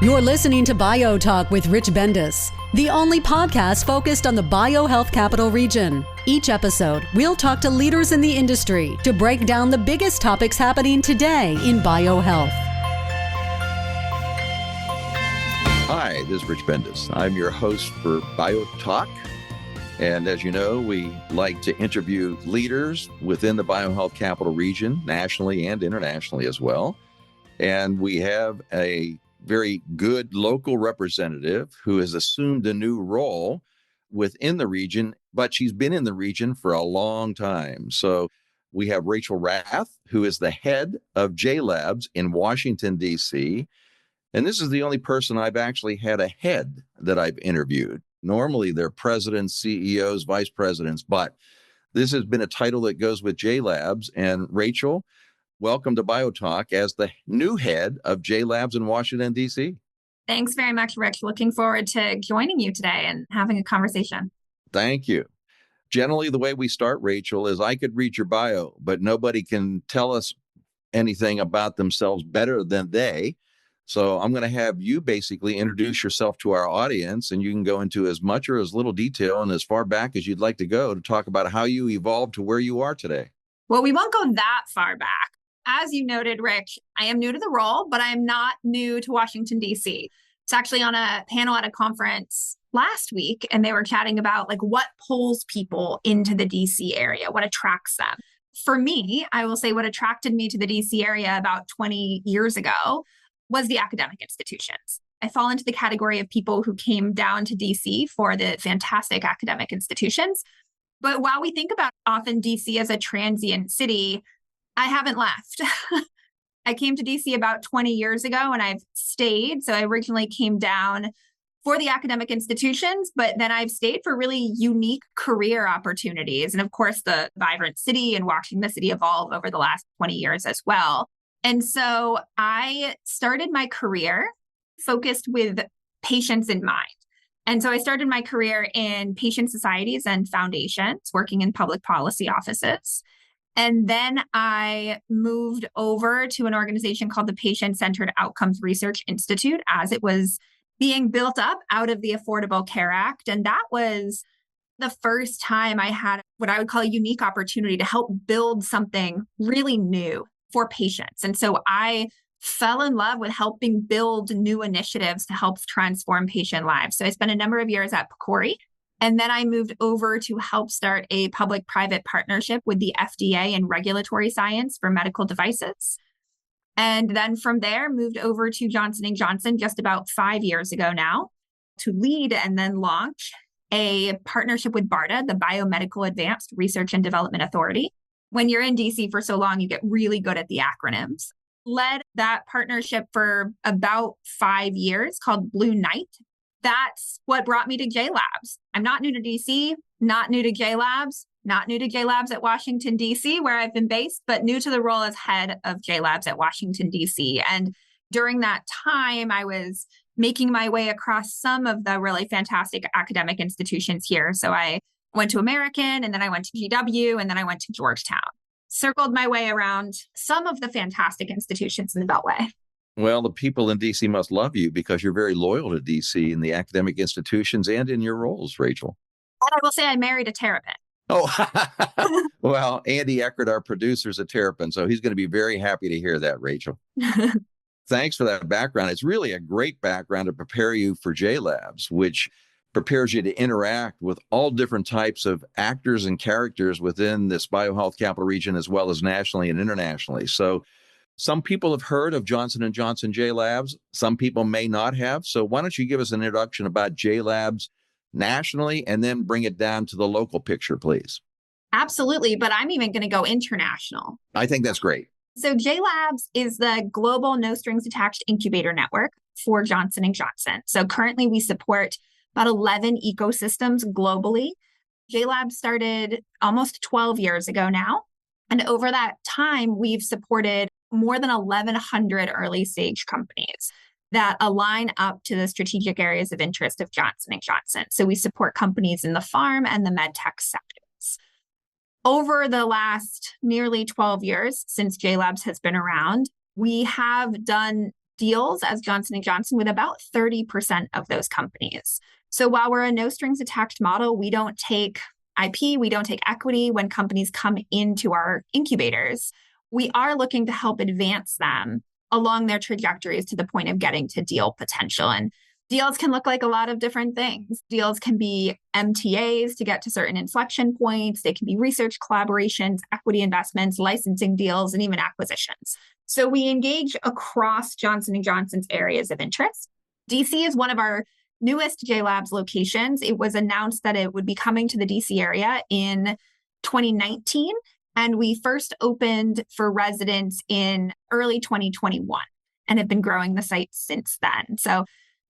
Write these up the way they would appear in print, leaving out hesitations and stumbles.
You're listening to BioTalk with Rich Bendis, the only podcast focused on the biohealth capital region. Each episode, we'll talk to leaders in the industry to break down the biggest topics happening today in biohealth. Hi, this is Rich Bendis. I'm your host for BioTalk. And as you know, we like to interview leaders within the biohealth capital region, nationally and internationally as well. And we have a very good local representative who has assumed a new role within the region, but she's been in the region for a long time. So we have Rachel Rath, who is the head of JLABS in Washington, D.C. And this is the only person I've actually had a head that I've interviewed. Normally, they're presidents, CEOs, vice presidents, but this has been a title that goes with JLABS. And Rachel, welcome to BioTalk as the new head of JLABS in Washington, D.C. Thanks very much, Rich. Looking forward to joining you today and having a conversation. Thank you. Generally, the way we start, Rachel, is I could read your bio, but nobody can tell us anything about themselves better than they. So I'm going to have you basically introduce yourself to our audience, and you can go into as much or as little detail and as far back as you'd like to go to talk about how you evolved to where you are today. Well, we won't go that far back. As you noted, Rich, I am new to the role, but I am not new to Washington, D.C. It's actually on a panel at a conference last week, and they were chatting about what pulls people into the D.C. area, what attracts them. For me, I will say what attracted me to the D.C. area about 20 years ago was the academic institutions. I fall into the category of people who came down to DC for the fantastic academic institutions. But while we think about often DC as a transient city, I haven't left. I came to DC about 20 years ago and I've stayed. So I originally came down for the academic institutions, but then I've stayed for really unique career opportunities. And of course, the vibrant city and watching the city evolve over the last 20 years as well. And so I started my career focused with patients in mind. And so I started my career in patient societies and foundations, working in public policy offices. And then I moved over to an organization called the Patient-Centered Outcomes Research Institute as it was being built up out of the Affordable Care Act. And that was the first time I had what I would call a unique opportunity to help build something really new for patients. And so I fell in love with helping build new initiatives to help transform patient lives. So I spent a number of years at PCORI, and then I moved over to help start a public-private partnership with the FDA in regulatory science for medical devices. And then from there, moved over to Johnson & Johnson just about 5 years ago now to lead and then launch a partnership with BARDA, the Biomedical Advanced Research and Development Authority. When you're in DC for so long, you get really good at the acronyms. Led that partnership for about 5 years called Blue Knight. That's what brought me to JLABS. I'm not new to DC, not new to JLABS, not new to JLABS at Washington, DC, where I've been based, but new to the role as head of JLABS at Washington, DC. And during that time, I was making my way across some of the really fantastic academic institutions here. So I went to American, and then I went to GW, and then I went to Georgetown. Circled my way around some of the fantastic institutions in the Beltway. Well, the people in D.C. must love you because you're very loyal to D.C. in the academic institutions and in your roles, Rachel. And I will say I married a Terrapin. Oh, well, Andy Eckert, our producer, is a Terrapin, so he's going to be very happy to hear that, Rachel. Thanks for that background. It's really a great background to prepare you for JLABS, which prepares you to interact with all different types of actors and characters within this biohealth capital region, as well as nationally and internationally. So some people have heard of Johnson & Johnson JLABS. Some people may not have. So why don't you give us an introduction about JLABS nationally and then bring it down to the local picture, please? Absolutely. But I'm even going to go international. I think that's great. So JLABS is the global no strings attached incubator network for Johnson & Johnson. So currently we support about 11 ecosystems globally. JLABS started almost 12 years ago now. And over that time, we've supported more than 1,100 early stage companies that align up to the strategic areas of interest of Johnson & Johnson. So we support companies in the pharma and the MedTech sectors. Over the last nearly 12 years since JLABS has been around, we have done deals as Johnson & Johnson with about 30% of those companies. So while we're a no strings attached model, we don't take IP, we don't take equity when companies come into our incubators. We are looking to help advance them along their trajectories to the point of getting to deal potential. And deals can look like a lot of different things. Deals can be MTAs to get to certain inflection points. They can be research collaborations, equity investments, licensing deals, and even acquisitions. So we engage across Johnson & Johnson's areas of interest. DC is one of our newest JLABS locations. It was announced that it would be coming to the DC area in 2019. And we first opened for residents in early 2021 and have been growing the site since then. So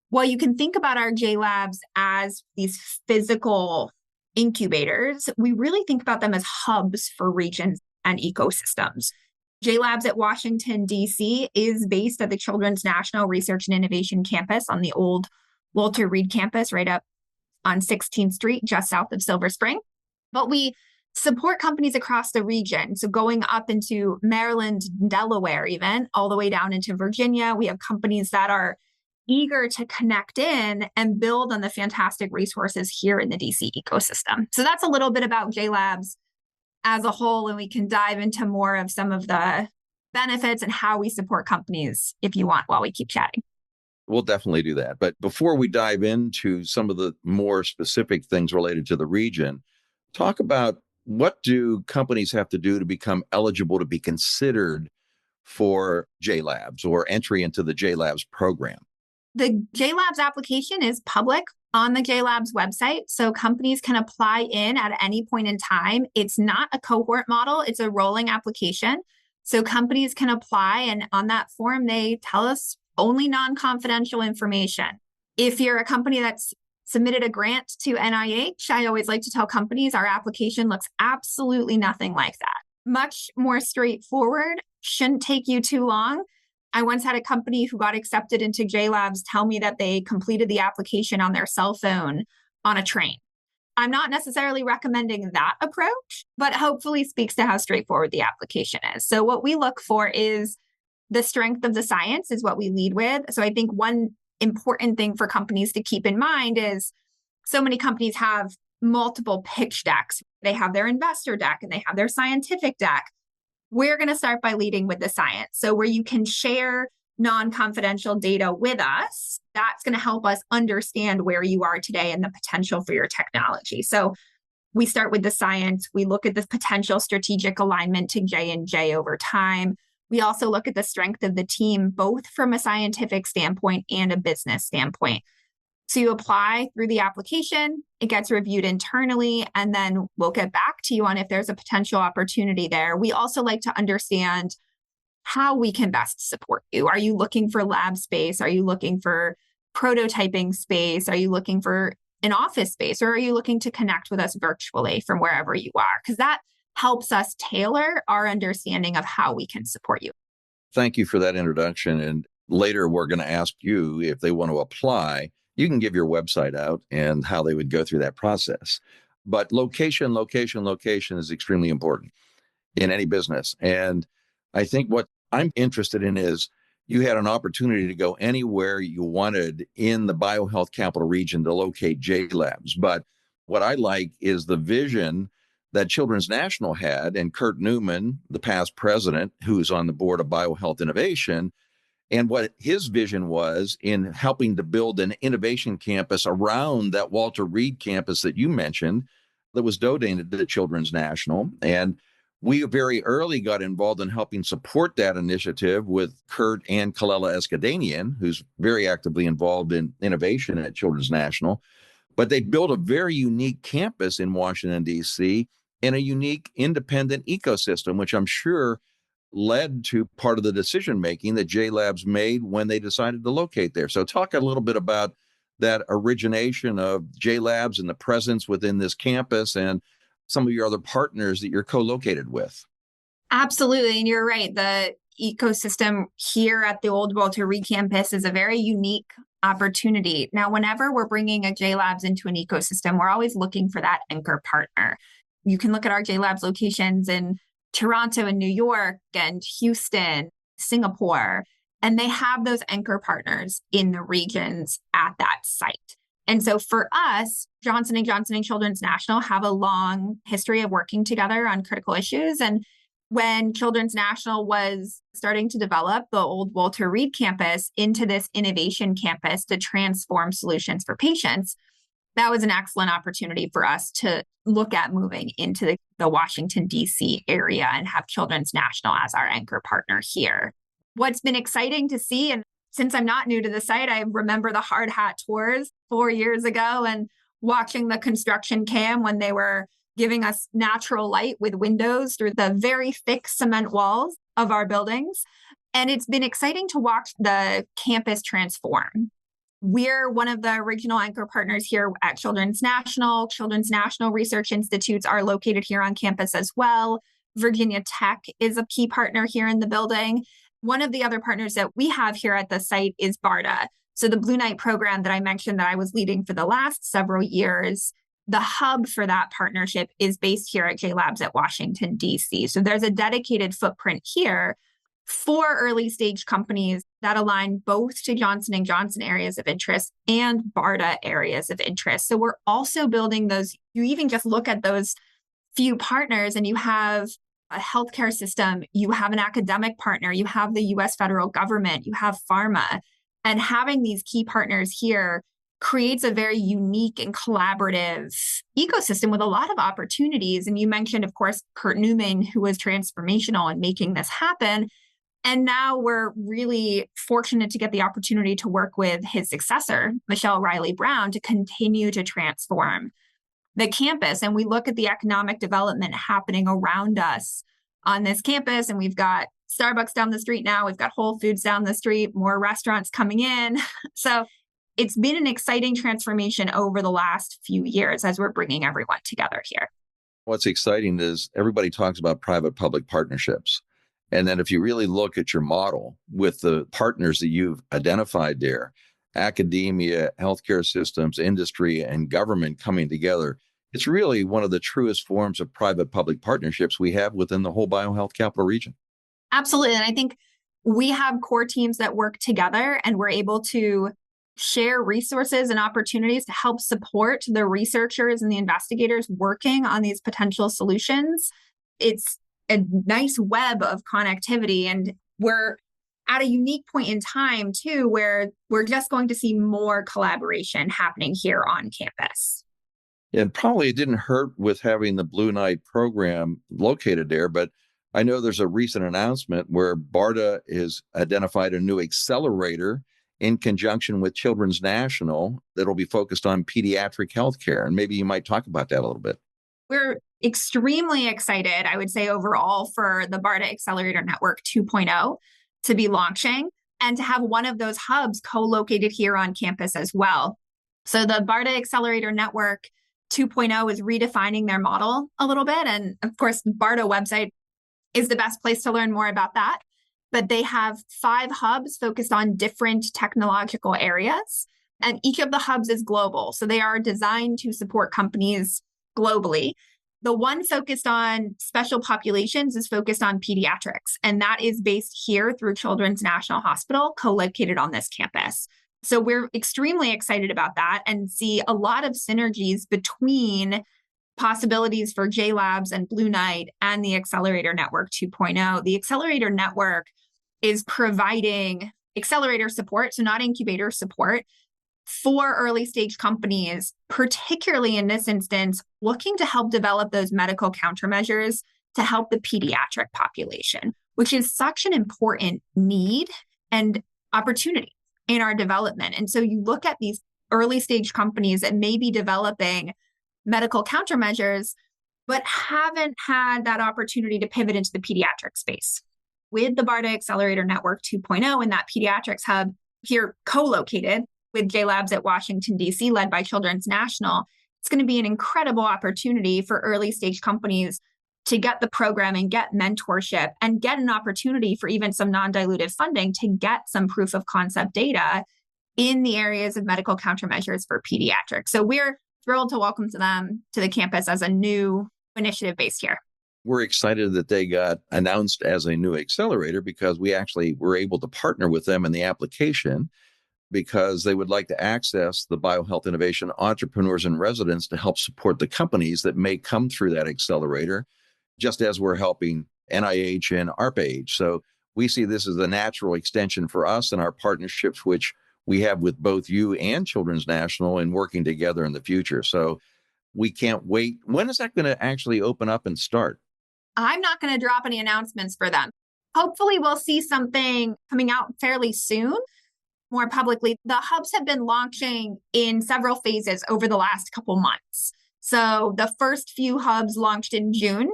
while you can think about our JLABs as these physical incubators, we really think about them as hubs for regions and ecosystems. JLABS at Washington, D.C. is based at the Children's National Research and Innovation Campus on the old Walter Reed campus right up on 16th Street, just south of Silver Spring. But we support companies across the region. So going up into Maryland, Delaware, even all the way down into Virginia, we have companies that are eager to connect in and build on the fantastic resources here in the DC ecosystem. So that's a little bit about JLABS as a whole, and we can dive into more of some of the benefits and how we support companies if you want while we keep chatting. We'll definitely do that. But before we dive into some of the more specific things related to the region, talk about what do companies have to do to become eligible to be considered for JLABS or entry into the JLABS program? The JLABS application is public on the JLABS website, so companies can apply in at any point in time. It's not a cohort model, it's a rolling application. So companies can apply, and on that form, they tell us only non-confidential information. If you're a company that's submitted a grant to NIH, I always like to tell companies our application looks absolutely nothing like that. Much more straightforward, shouldn't take you too long. I once had a company who got accepted into JLABS tell me that they completed the application on their cell phone on a train. I'm not necessarily recommending that approach, but hopefully speaks to how straightforward the application is. So what we look for is the strength of the science is what we lead with. So I think one important thing for companies to keep in mind is so many companies have multiple pitch decks. They have their investor deck and they have their scientific deck. We're going to start by leading with the science. So where you can share non-confidential data with us, that's going to help us understand where you are today and the potential for your technology. So we start with the science. We look at the potential strategic alignment to J&J over time. We also look at the strength of the team, both from a scientific standpoint and a business standpoint. So you apply through the application, it gets reviewed internally, and then we'll get back to you on if there's a potential opportunity there. We also like to understand how we can best support you. Are you looking for lab space? Are you looking for prototyping space? Are you looking for an office space? Or are you looking to connect with us virtually from wherever you are? Because that helps us tailor our understanding of how we can support you. Thank you for that introduction. And later, we're going to ask you if they want to apply. You can give your website out and how they would go through that process. But location is extremely important in any business. And I think what I'm interested in is you had an opportunity to go anywhere you wanted in the biohealth capital region to locate JLABS. But what I like is the vision that Children's National had, and Kurt Newman, the past president, who's on the board of Biohealth Innovation, and what his vision was in helping to build an innovation campus around that Walter Reed campus that you mentioned that was donated to Children's National. And we very early got involved in helping support that initiative with Kurt and Kalela Eskadanian, who's very actively involved in innovation at Children's National. But they built a very unique campus in Washington, D.C., in a unique independent ecosystem, which I'm sure led to part of the decision-making that JLABS made when they decided to locate there. So talk a little bit about that origination of JLABS and the presence within this campus and some of your other partners that you're co-located with. Absolutely. And you're right. The ecosystem here at the old Walter Reed campus is a very unique opportunity. Now, whenever we're bringing a JLABS into an ecosystem, we're always looking for that anchor partner. You can look at our JLABS locations in Toronto and New York and Houston, Singapore. And they have those anchor partners in the regions at that site. And so for us, Johnson & Johnson and Children's National have a long history of working together on critical issues. And when Children's National was starting to develop the old Walter Reed campus into this innovation campus to transform solutions for patients, that was an excellent opportunity for us to look at moving into the Washington, D.C. area and have Children's National as our anchor partner here. What's been exciting to see, and since I'm not new to the site, I remember the hard hat tours 4 years ago and watching the construction cam when they were giving us natural light with windows through the very thick cement walls of our buildings. And it's been exciting to watch the campus transform. We're one of the original anchor partners here at Children's National. Children's National Research Institutes are located here on campus as well. Virginia Tech is a key partner here in the building. One of the other partners that we have here at the site is BARDA. So the Blue Knight program that I mentioned that I was leading for the last several years, the hub for that partnership is based here at JLABS at Washington, D.C. So there's a dedicated footprint here for early stage companies that align both to Johnson & Johnson areas of interest and BARDA areas of interest. So we're also building those. You even just look at those few partners and you have a healthcare system, you have an academic partner, you have the US federal government, you have Pharma, and having these key partners here creates a very unique and collaborative ecosystem with a lot of opportunities. And you mentioned, of course, Kurt Newman, who was transformational in making this happen. And now we're really fortunate to get the opportunity to work with his successor, Michelle Riley Brown, to continue to transform the campus. And we look at the economic development happening around us on this campus, and we've got Starbucks down the street now, we've got Whole Foods down the street, more restaurants coming in. So it's been an exciting transformation over the last few years as we're bringing everyone together here. What's exciting is everybody talks about private-public partnerships. And then if you really look at your model with the partners that you've identified there, academia, healthcare systems, industry, and government coming together, it's really one of the truest forms of private-public partnerships we have within the whole biohealth capital region. Absolutely. And I think we have core teams that work together and we're able to share resources and opportunities to help support the researchers and the investigators working on these potential solutions. It's a nice web of connectivity, and we're at a unique point in time too, where we're just going to see more collaboration happening here on campus. And probably it didn't hurt with having the Blue Knight program located there, but I know there's a recent announcement where BARDA has identified a new accelerator in conjunction with Children's National that'll be focused on pediatric healthcare. And maybe you might talk about that a little bit. We're extremely excited, I would say, overall for the BARDA Accelerator Network 2.0 to be launching and to have one of those hubs co-located here on campus as well. So the BARDA Accelerator Network 2.0 is redefining their model a little bit. And of course, the BARDA website is the best place to learn more about that. But they have 5 hubs focused on different technological areas. And each of the hubs is global. So they are designed to support companies globally. The one focused on special populations is focused on pediatrics. And that is based here through Children's National Hospital, co-located on this campus. So we're extremely excited about that and see a lot of synergies between possibilities for JLABS and Blue Knight and the Accelerator Network 2.0. The Accelerator Network is providing accelerator support, so not incubator support, for early stage companies, particularly in this instance, looking to help develop those medical countermeasures to help the pediatric population, which is such an important need and opportunity in our development. And so you look at these early stage companies that may be developing medical countermeasures, but haven't had that opportunity to pivot into the pediatric space. With the BARDA Accelerator Network 2.0 and that pediatrics hub here co-located with JLABS at Washington, D.C., led by Children's National, it's going to be an incredible opportunity for early stage companies to get the program and get mentorship and get an opportunity for even some non-dilutive funding to get some proof of concept data in the areas of medical countermeasures for pediatrics. So we're thrilled to welcome them to the campus as a new initiative based here. We're excited that they got announced as a new accelerator because we actually were able to partner with them in the application because they would like to access the biohealth innovation entrepreneurs and residents to help support the companies that may come through that accelerator, just as we're helping NIH and ARPA-H. So we see this as a natural extension for us and our partnerships, which we have with both you and Children's National in working together in the future. So we can't wait. When is that going to actually open up and start? I'm not going to drop any announcements for them. Hopefully, we'll see something coming out fairly soon, more publicly. The hubs have been launching in several phases over the last couple months. So the first few hubs launched in June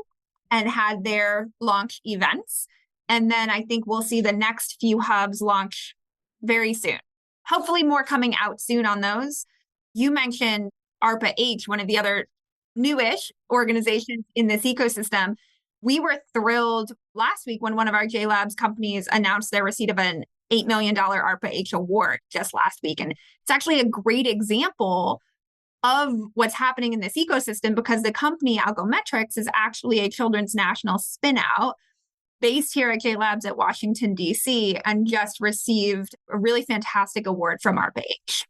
and had their launch events. And then I think we'll see the next few hubs launch very soon. Hopefully more coming out soon on those. You mentioned ARPA-H, one of the other newish organizations in this ecosystem. We were thrilled last week when one of our JLABS companies announced their receipt of an $8 million ARPA-H award just last week. And it's actually a great example of what's happening in this ecosystem because the company Algometrics is actually a Children's National spinout based here at JLABS at Washington, D.C., and just received a really fantastic award from ARPA-H.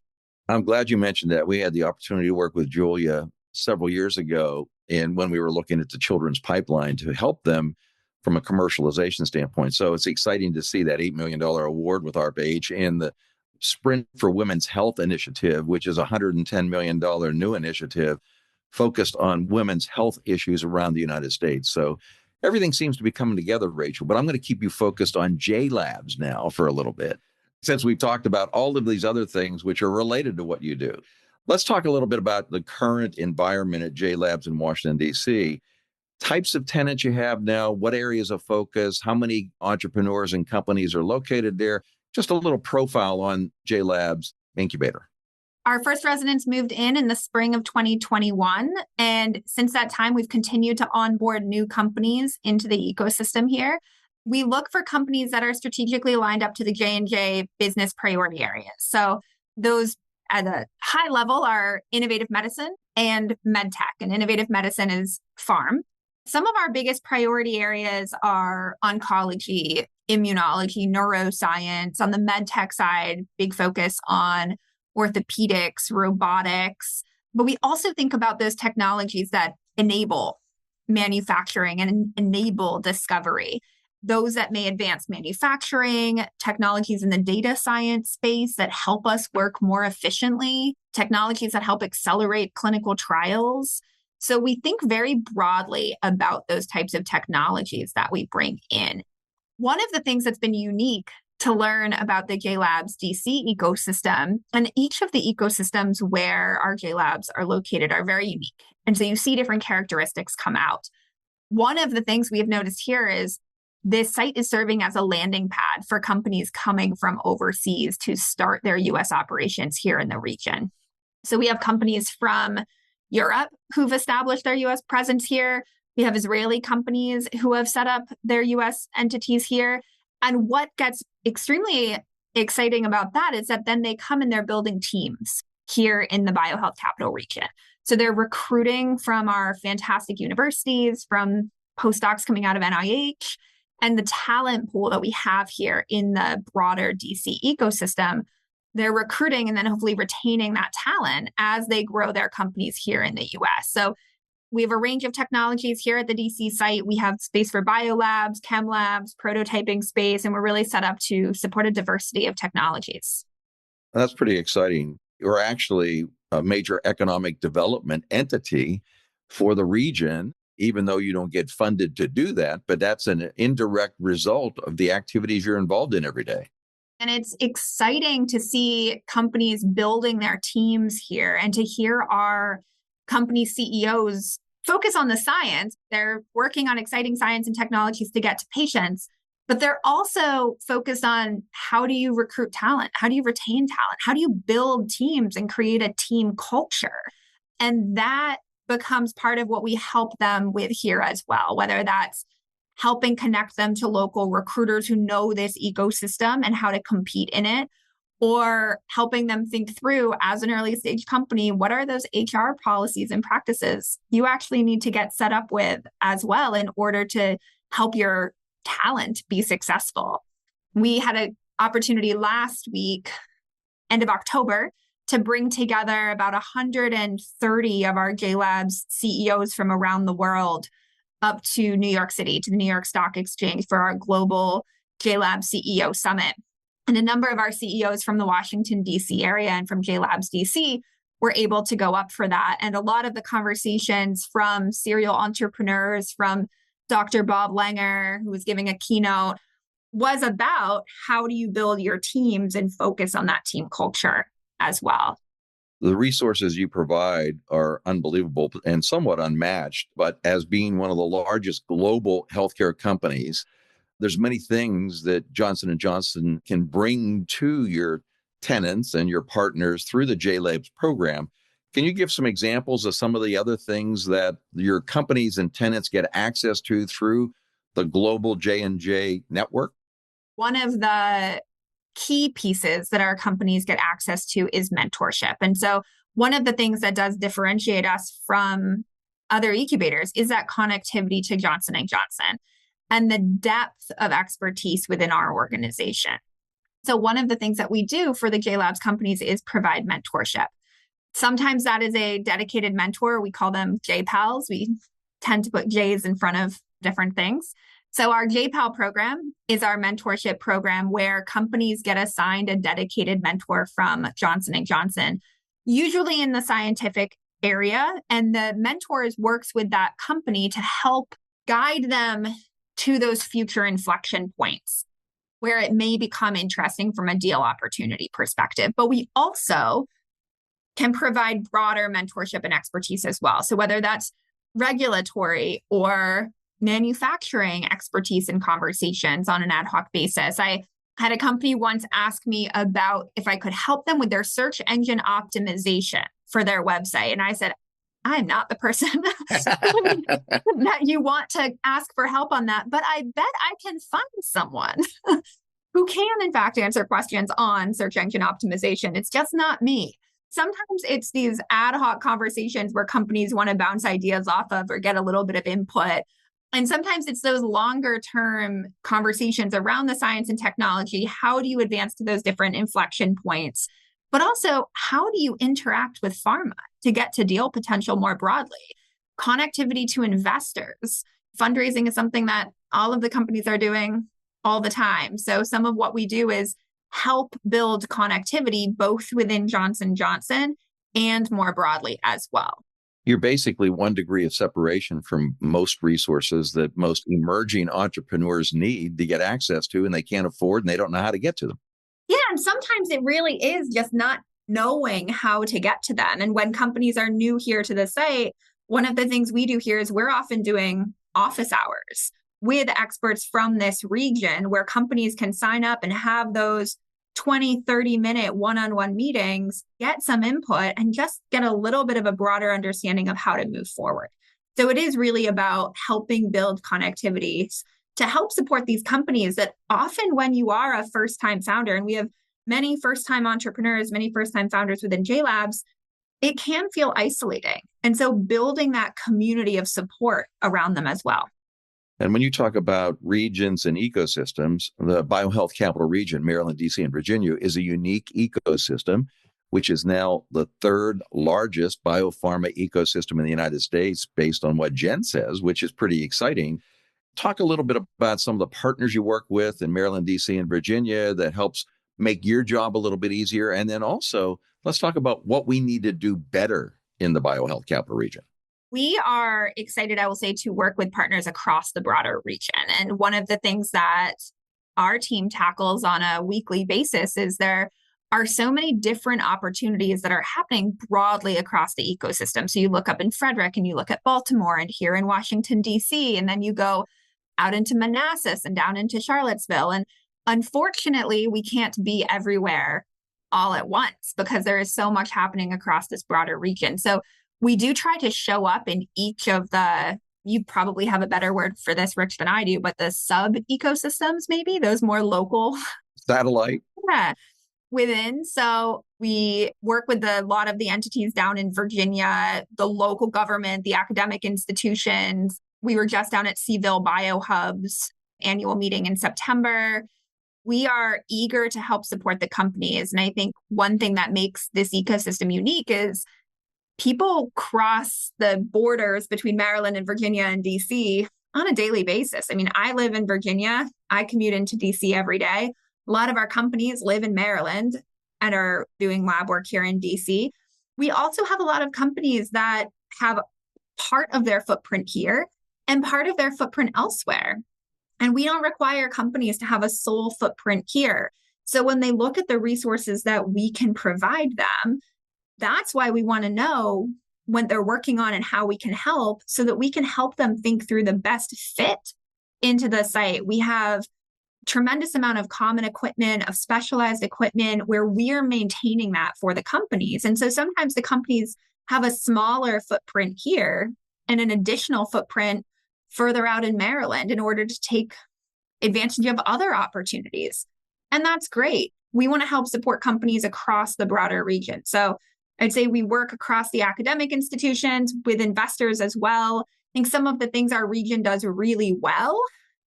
I'm glad you mentioned that. We had the opportunity to work with Julia several years ago and when we were looking at the children's pipeline to help them from a commercialization standpoint. So it's exciting to see that $8 million award with ARPA-H and the Sprint for Women's Health initiative, which is a $110 million new initiative focused on women's health issues around the United States. So everything seems to be coming together, Rachel, but I'm going to keep you focused on JLABS now for a little bit, since we've talked about all of these other things which are related to what you do. Let's talk a little bit about the current environment at JLABS in Washington, D.C. Types of tenants you have now, what areas of focus, how many entrepreneurs and companies are located there, just a little profile on JLABS Incubator. Our first residents moved in the spring of 2021. And since that time, we've continued to onboard new companies into the ecosystem here. We look for companies that are strategically lined up to the J&J business priority areas. So those at a high level are innovative medicine and MedTech. And innovative medicine is Pharma. Some of our biggest priority areas are oncology, immunology, neuroscience. On the MedTech side, big focus on orthopedics, robotics. But we also think about those technologies that enable manufacturing and enable discovery. Those that may advance manufacturing, technologies in the data science space that help us work more efficiently, technologies that help accelerate clinical trials. So we think very broadly about those types of technologies that we bring in. One of the things that's been unique to learn about the JLABS DC ecosystem, and each of the ecosystems where our JLABs are located are very unique. And so you see different characteristics come out. One of the things we have noticed here is this site is serving as a landing pad for companies coming from overseas to start their US operations here in the region. So we have companies from Europe who've established their US presence here. We have Israeli companies who have set up their US entities here. And what gets extremely exciting about that is that then they come and they're building teams here in the biohealth capital region. So they're recruiting from our fantastic universities, from postdocs coming out of NIH, and the talent pool that we have here in the broader DC ecosystem. They're recruiting and then hopefully retaining that talent as they grow their companies here in the US. So we have a range of technologies here at the DC site. We have space for biolabs, chem labs, prototyping space, and we're really set up to support a diversity of technologies. That's pretty exciting. You're actually a major economic development entity for the region, even though you don't get funded to do that, but that's an indirect result of the activities you're involved in every day. And it's exciting to see companies building their teams here and to hear our company CEOs focus on the science. They're working on exciting science and technologies to get to patients, but they're also focused on how do you recruit talent? How do you retain talent? How do you build teams and create a team culture? And that becomes part of what we help them with here as well, whether that's helping connect them to local recruiters who know this ecosystem and how to compete in it, or helping them think through as an early stage company, what are those HR policies and practices you actually need to get set up with as well in order to help your talent be successful. We had an opportunity last week, end of October, to bring together about 130 of our JLABS CEOs from around the world up to New York City, to the New York Stock Exchange for our global JLABS CEO Summit. And a number of our CEOs from the Washington, D.C. area and from JLABS DC were able to go up for that. And a lot of the conversations from serial entrepreneurs, from Dr. Bob Langer, who was giving a keynote, was about how do you build your teams and focus on that team culture as well. The resources you provide are unbelievable and somewhat unmatched. But as being one of the largest global healthcare companies, there's many things that Johnson & Johnson can bring to your tenants and your partners through the JLABS program. Can you give some examples of some of the other things that your companies and tenants get access to through the global J&J network? One of the key pieces that our companies get access to is mentorship. And so one of the things that does differentiate us from other incubators is that connectivity to Johnson & Johnson and the depth of expertise within our organization. So one of the things that we do for the JLABS companies is provide mentorship. Sometimes that is a dedicated mentor. We call them JPALs. We tend to put J's in front of different things. So our JPAL program is our mentorship program where companies get assigned a dedicated mentor from Johnson & Johnson, usually in the scientific area. And the mentors works with that company to help guide them to those future inflection points where it may become interesting from a deal opportunity perspective. But we also can provide broader mentorship and expertise as well. So whether that's regulatory or manufacturing expertise and conversations on an ad hoc basis. I had a company once ask me about if I could help them with their search engine optimization for their website. And I said, I'm not the person that you want to ask for help on that, but I bet I can find someone who can, in fact, answer questions on search engine optimization. It's just not me. Sometimes it's these ad hoc conversations where companies want to bounce ideas off of or get a little bit of input. And sometimes it's those longer term conversations around the science and technology. How do you advance to those different inflection points? But also, how do you interact with pharma to get to deal potential more broadly? Connectivity to investors. Fundraising is something that all of the companies are doing all the time. So some of what we do is help build connectivity both within Johnson & Johnson and more broadly as well. You're basically 1 degree of separation from most resources that most emerging entrepreneurs need to get access to, and they can't afford and they don't know how to get to them. Yeah, and sometimes it really is just not knowing how to get to them. And when companies are new here to the site, one of the things we do here is we're often doing office hours with experts from this region where companies can sign up and have those 20, 30-minute one-on-one meetings, get some input, and just get a little bit of a broader understanding of how to move forward. So it is really about helping build connectivities to help support these companies that often when you are a first-time founder, and we have many first-time entrepreneurs, many first-time founders within JLABS, it can feel isolating. And so building that community of support around them as well. And when you talk about regions and ecosystems, the BioHealth Capital Region, Maryland, D.C., and Virginia, is a unique ecosystem, which is now the 3rd largest biopharma ecosystem in the United States, based on what Jen says, which is pretty exciting. Talk a little bit about some of the partners you work with in Maryland, D.C., and Virginia that helps make your job a little bit easier. And then also, let's talk about what we need to do better in the BioHealth Capital Region. We are excited, I will say, to work with partners across the broader region. And one of the things that our team tackles on a weekly basis is there are so many different opportunities that are happening broadly across the ecosystem. So you look up in Frederick and you look at Baltimore and here in Washington, D.C., and then you go out into Manassas and down into Charlottesville. And unfortunately, we can't be everywhere all at once because there is so much happening across this broader region. So we do try to show up in each of the, you probably have a better word for this, Rich, than I do, but the sub ecosystems, maybe those more local. Satellite. Yeah. within. So we work with a lot of the entities down in Virginia, the local government, the academic institutions. We were just down at Seville BioHub's annual meeting in September. We are eager to help support the companies. And I think one thing that makes this ecosystem unique is people cross the borders between Maryland and Virginia and DC on a daily basis. I mean, I live in Virginia. I commute into DC every day. A lot of our companies live in Maryland and are doing lab work here in DC. We also have a lot of companies that have part of their footprint here and part of their footprint elsewhere. And we don't require companies to have a sole footprint here. So when they look at the resources that we can provide them, that's why we want to know what they're working on and how we can help so that we can help them think through the best fit into the site. We have tremendous amount of common equipment, of specialized equipment where we're maintaining that for the companies. And so sometimes the companies have a smaller footprint here and an additional footprint further out in Maryland in order to take advantage of other opportunities. And that's great. We want to help support companies across the broader region. So I'd say we work across the academic institutions with investors as well. I think some of the things our region does really well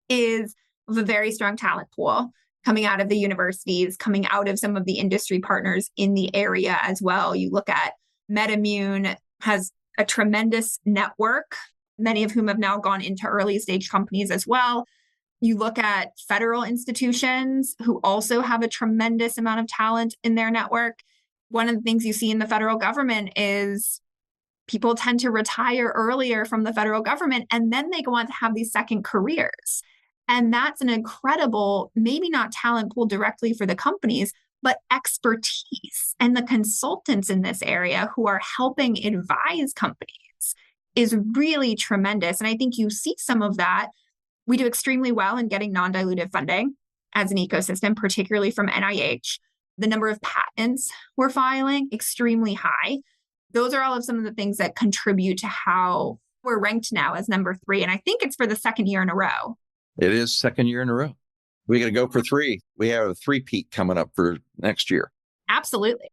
is of a very strong talent pool coming out of the universities, coming out of some of the industry partners in the area as well. You look at MedImmune has a tremendous network, many of whom have now gone into early stage companies as well. You look at federal institutions who also have a tremendous amount of talent in their network. One of the things you see in the federal government is people tend to retire earlier from the federal government, and then they go on to have these second careers. And that's an incredible, maybe not talent pool directly for the companies, but expertise. And the consultants in this area who are helping advise companies is really tremendous. And I think you see some of that. We do extremely well in getting non-dilutive funding as an ecosystem, particularly from NIH. The number of patents we're filing, extremely high. Those are all of some of the things that contribute to how we're ranked now as number 3. And I think it's for the second year in a row. It is second year in a row. We're going to go for 3. We have a 3-peat coming up for next year. Absolutely.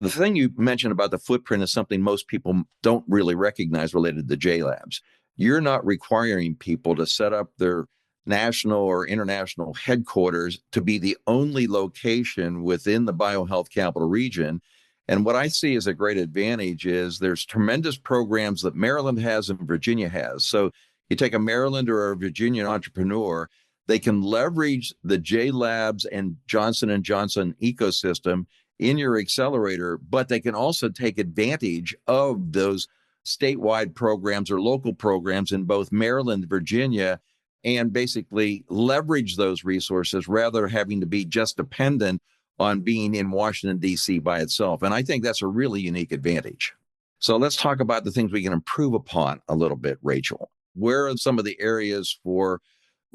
The thing you mentioned about the footprint is something most people don't really recognize related to JLABS. You're not requiring people to set up their national or international headquarters to be the only location within the biohealth capital region. And what I see as a great advantage is there's tremendous programs that Maryland has and Virginia has. So you take a Maryland or a Virginia entrepreneur, they can leverage the JLABS and Johnson & Johnson ecosystem in your accelerator, but they can also take advantage of those statewide programs or local programs in both Maryland, Virginia, and basically leverage those resources rather than having to be just dependent on being in Washington, D.C. by itself. And I think that's a really unique advantage. So let's talk about the things we can improve upon a little bit, Rachel. Where are some of the areas for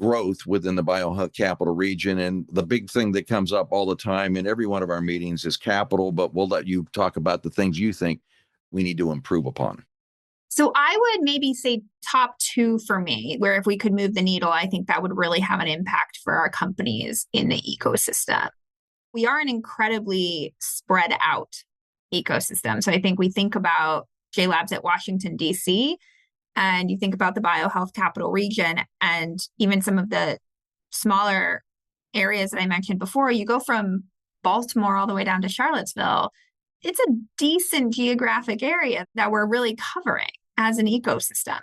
growth within the biohealth capital region? And the big thing that comes up all the time in every one of our meetings is capital, but we'll let you talk about the things you think we need to improve upon. So I would maybe say top 2 for me, where if we could move the needle, I think that would really have an impact for our companies in the ecosystem. We are an incredibly spread out ecosystem. So I think we think about JLABS at Washington, D.C., and you think about the biohealth capital region and even some of the smaller areas that I mentioned before. You go from Baltimore all the way down to Charlottesville. It's a decent geographic area that we're really covering as an ecosystem.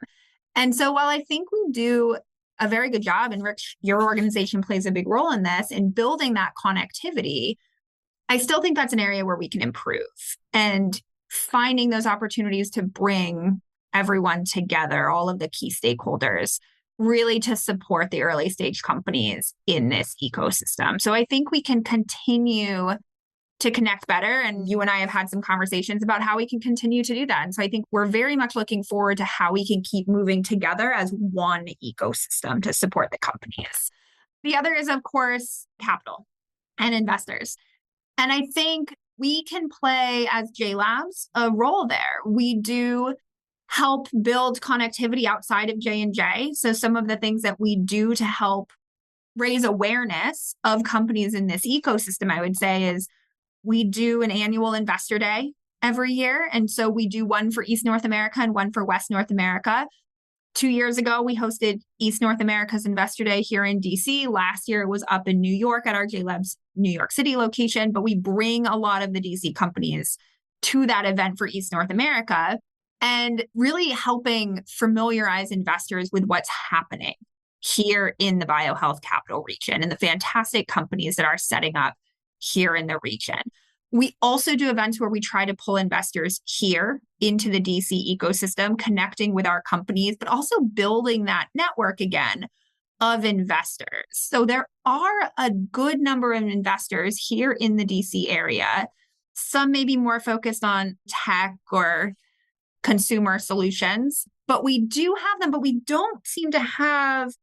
And so while I think we do a very good job, and Rich, your organization plays a big role in this, in building that connectivity, I still think that's an area where we can improve and finding those opportunities to bring everyone together, all of the key stakeholders, really to support the early stage companies in this ecosystem. So I think we can continue to connect better. And you and I have had some conversations about how we can continue to do that. And so I think we're very much looking forward to how we can keep moving together as one ecosystem to support the companies. The other is, of course, capital and investors. And I think we can play as JLABS a role there. We do help build connectivity outside of J&J. So some of the things that we do to help raise awareness of companies in this ecosystem, I would say, is We do an annual investor day every year. And so we do one for East North America and one for West North America. 2 years ago, we hosted East North America's Investor Day here in DC. Last year, it was up in New York at our JLABS New York City location, but we bring a lot of the DC companies to that event for East North America and really helping familiarize investors with what's happening here in the biohealth capital region and the fantastic companies that are setting up here in the region. We also do events where we try to pull investors here into the DC ecosystem, connecting with our companies, but also building that network again of investors. So there are a good number of investors here in the DC area. Some may be more focused on tech or consumer solutions, but we do have them, but we don't seem to have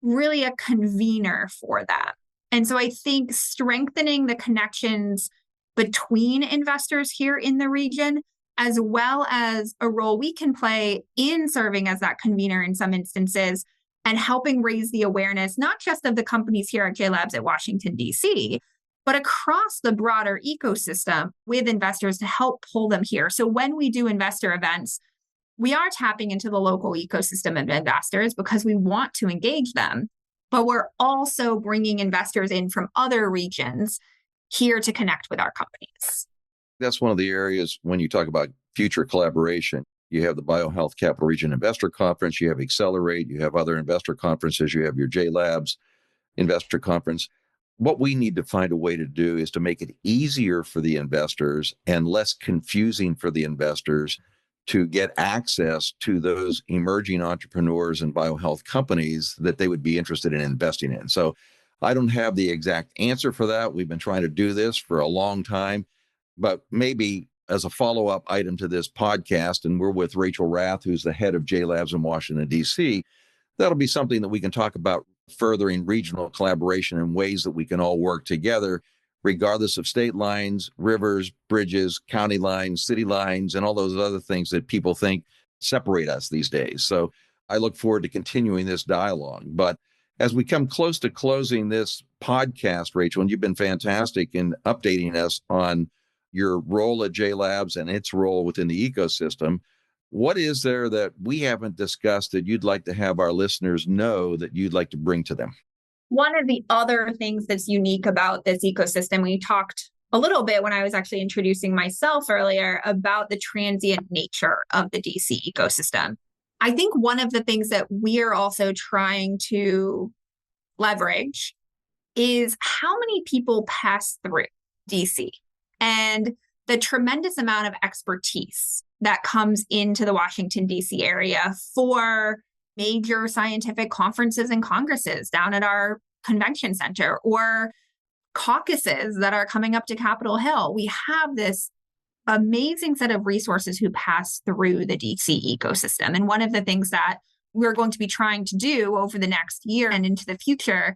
really a convener for that. And so I think strengthening the connections between investors here in the region, as well as a role we can play in serving as that convener in some instances and helping raise the awareness, not just of the companies here at JLABS at Washington, DC, but across the broader ecosystem with investors to help pull them here. So when we do investor events, we are tapping into the local ecosystem of investors because we want to engage them, but we're also bringing investors in from other regions here to connect with our companies. That's one of the areas when you talk about future collaboration. You have the BioHealth Capital Region Investor Conference, you have Accelerate, you have other investor conferences, you have your JLABS Investor Conference. What we need to find a way to do is to make it easier for the investors and less confusing for the investors to get access to those emerging entrepreneurs and biohealth companies that they would be interested in investing in. So I don't have the exact answer for that. We've been trying to do this for a long time, but maybe as a follow-up item to this podcast, and we're with Rachel Rath, who's the head of JLABS in Washington, D.C., that'll be something that we can talk about furthering regional collaboration in ways that we can all work together, regardless of state lines, rivers, bridges, county lines, city lines, and all those other things that people think separate us these days. So I look forward to continuing this dialogue. But as we come close to closing this podcast, Rachel, and you've been fantastic in updating us on your role at JLABS and its role within the ecosystem, what is there that we haven't discussed that you'd like to have our listeners know that you'd like to bring to them? One of the other things that's unique about this ecosystem, we talked a little bit when I was actually introducing myself earlier about the transient nature of the DC ecosystem. I think one of the things that we're also trying to leverage is how many people pass through DC and the tremendous amount of expertise that comes into the Washington, DC area for major scientific conferences and congresses down at our convention center or caucuses that are coming up to Capitol Hill. We have this amazing set of resources who pass through the DC ecosystem. And one of the things that we're going to be trying to do over the next year and into the future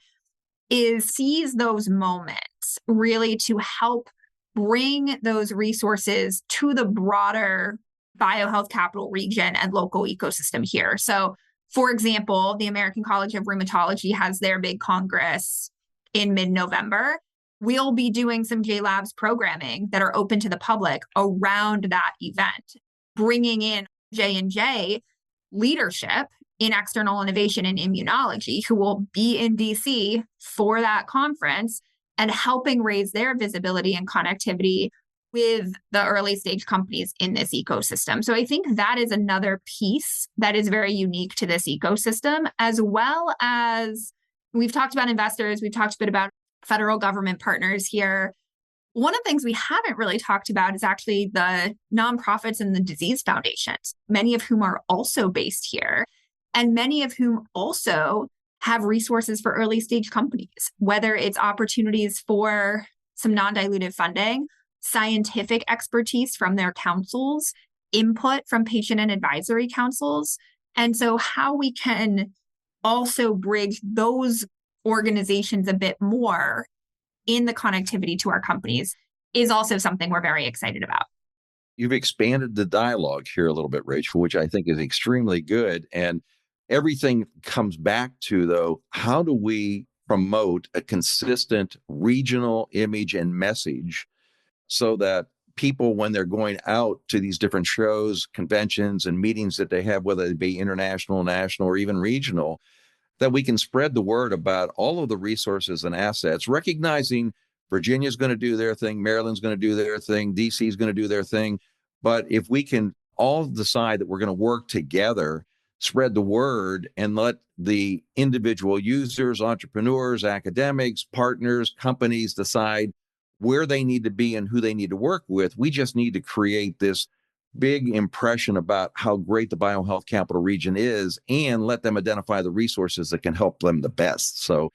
is seize those moments really to help bring those resources to the broader biohealth capital region and local ecosystem here. So, for example, the American College of Rheumatology has their big congress in mid-November. We'll be doing some JLABS programming that are open to the public around that event, bringing in J&J leadership in external innovation and immunology who will be in DC for that conference and helping raise their visibility and connectivity with the early stage companies in this ecosystem. So I think that is another piece that is very unique to this ecosystem, as well as we've talked about investors, we've talked a bit about federal government partners here. One of the things we haven't really talked about is actually the nonprofits and the disease foundations, many of whom are also based here, and many of whom also have resources for early stage companies, whether it's opportunities for some non-dilutive funding, scientific expertise from their councils, input from patient and advisory councils. And so how we can also bridge those organizations a bit more in the connectivity to our companies is also something we're very excited about. You've expanded the dialogue here a little bit, Rachel, which I think is extremely good. And everything comes back to, though, how do we promote a consistent regional image and message so that people, when they're going out to these different shows, conventions, and meetings that they have, whether it be international, national, or even regional, that we can spread the word about all of the resources and assets, recognizing Virginia's going to do their thing, Maryland's going to do their thing, DC is going to do their thing. But if we can all decide that we're going to work together, spread the word, and let the individual users, entrepreneurs, academics, partners, companies decide where they need to be and who they need to work with, we just need to create this big impression about how great the biohealth capital region is and let them identify the resources that can help them the best. So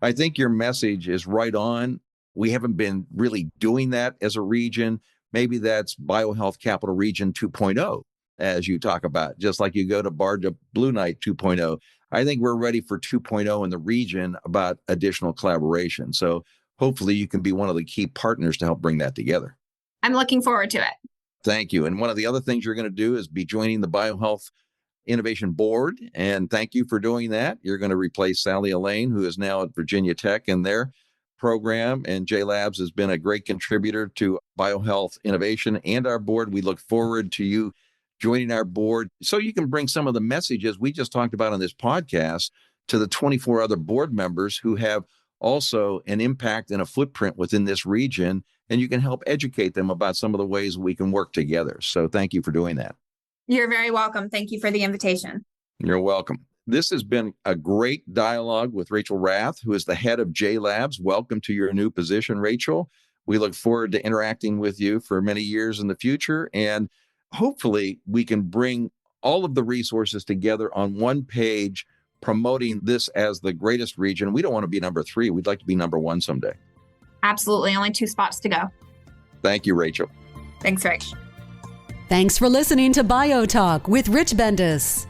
I think your message is right on. We haven't been really doing that as a region. Maybe that's Biohealth Capital Region 2.0, as you talk about, just like you go to BARDA Blue Night 2.0. I think we're ready for 2.0 in the region about additional collaboration. So hopefully you can be one of the key partners to help bring that together. I'm looking forward to it. Thank you. And one of the other things you're going to do is be joining the Biohealth Innovation Board. And thank you for doing that. You're going to replace Sally Elaine, who is now at Virginia Tech in their program. And JLABS has been a great contributor to biohealth innovation and our board. We look forward to you joining our board so you can bring some of the messages we just talked about on this podcast to the 24 other board members who have also an impact and a footprint within this region. And you can help educate them about some of the ways we can work together. So thank you for doing that. You're very welcome. Thank you for the invitation. You're welcome. This has been a great dialogue with Rachel Rath, who is the head of JLABS. Welcome to your new position, Rachel. We look forward to interacting with you for many years in the future. And hopefully we can bring all of the resources together on one page, promoting this as the greatest region. We don't want to be number 3. We'd like to be number 1 someday. Absolutely. Only 2 spots to go. Thank you, Rachel. Thanks, Rich. Thanks for listening to BioTalk with Rich Bendis.